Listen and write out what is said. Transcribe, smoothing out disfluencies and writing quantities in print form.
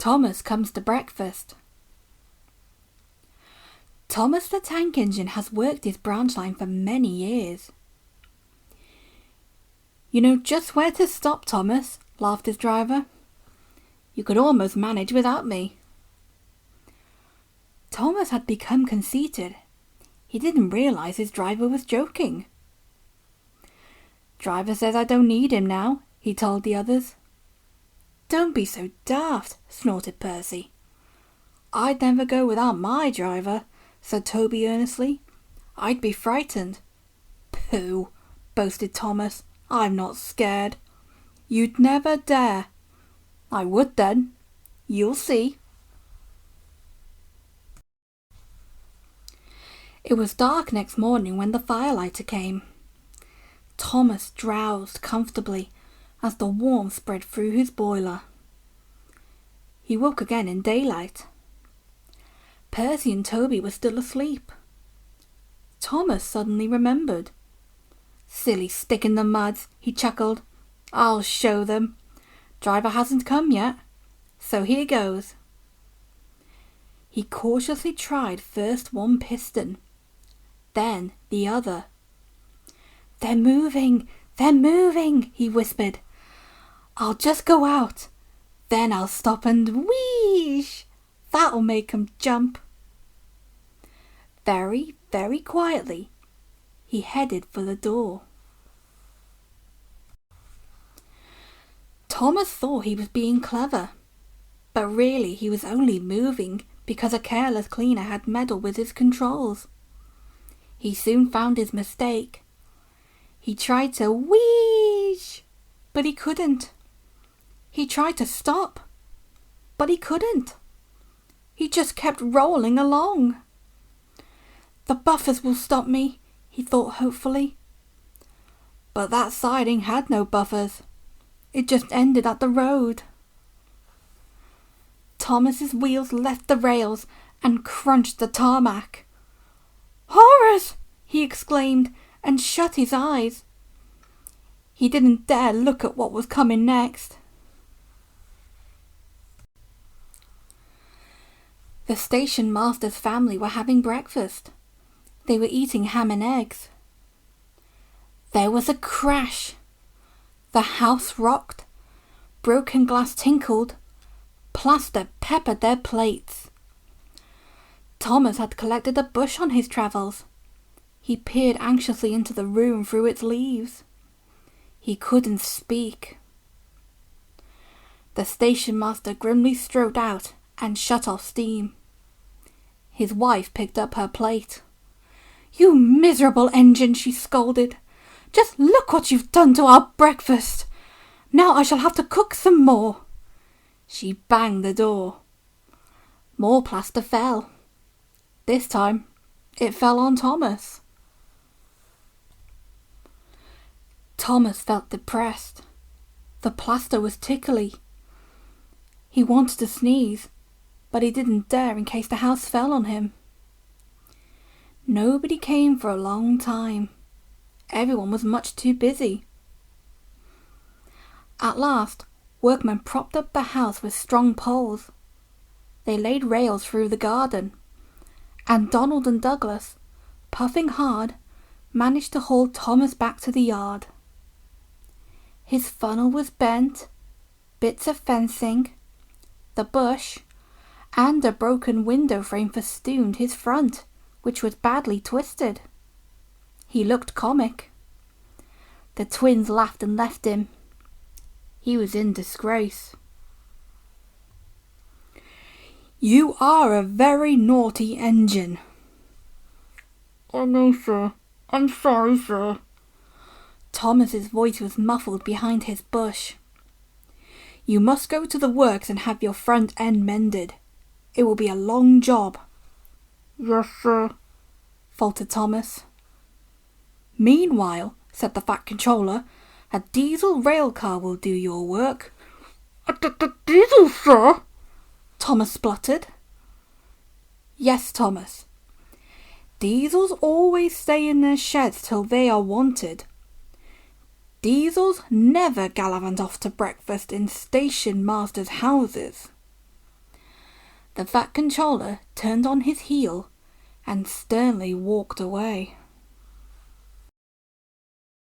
Thomas comes to breakfast. Thomas the tank engine has worked his branch line for many years. You know just where to stop, Thomas, laughed his driver. You could almost manage without me. Thomas had become conceited. He didn't realise his driver was joking. Driver says I don't need him now, he told the others. Don't be so daft, snorted Percy. I'd never go without my driver, said Toby earnestly. I'd be frightened. Pooh, boasted Thomas. I'm not scared. You'd never dare. I would then. You'll see. It was dark next morning when the firelighter came. Thomas drowsed comfortably as the warmth spread through his boiler. He woke again in daylight. Percy and Toby were still asleep. Thomas suddenly remembered. Silly stick in the mud, he chuckled. I'll show them. Driver hasn't come yet, so here goes. He cautiously tried first one piston, then the other. They're moving, he whispered. I'll just go out, then I'll stop and wheesh. That'll make 'em jump. Very, very quietly, he headed for the door. Thomas thought he was being clever, but really he was only moving because a careless cleaner had meddled with his controls. He soon found his mistake. He tried to wheesh, but he couldn't. He tried to stop, but he couldn't. He just kept rolling along. The buffers will stop me, he thought hopefully. But that siding had no buffers. It just ended at the road. Thomas's wheels left the rails and crunched the tarmac. Horrors! He exclaimed and shut his eyes. He didn't dare look at what was coming next. The station master's family were having breakfast. They were eating ham and eggs. There was a crash. The house rocked. Broken glass tinkled. Plaster peppered their plates. Thomas had collected a bush on his travels. He peered anxiously into the room through its leaves. He couldn't speak. The station master grimly strode out and shut off steam. His wife picked up her plate. You miserable engine, she scolded. Just look what you've done to our breakfast. Now I shall have to cook some more. She banged the door. More plaster fell. This time it fell on Thomas. Thomas felt depressed. The plaster was tickly. He wanted to sneeze, but he didn't dare in case the house fell on him. Nobody came for a long time. Everyone was much too busy. At last, workmen propped up the house with strong poles. They laid rails through the garden, and Donald and Douglas, puffing hard, managed to haul Thomas back to the yard. His funnel was bent, bits of fencing, the bush, and a broken window frame festooned his front, which was badly twisted. He looked comic. The twins laughed and left him. He was in disgrace. You are a very naughty engine. Oh no, sir. I'm sorry, sir. Thomas's voice was muffled behind his bush. You must go to the works and have your front end mended. It will be a long job. Yes, sir, faltered Thomas. Meanwhile, said the Fat Controller, a diesel rail car will do your work. Diesel, sir? Thomas spluttered. Yes, Thomas. Diesels always stay in their sheds till they are wanted. Diesels never gallivant off to breakfast in station masters' houses. The Vat Controller turned on his heel and sternly walked away.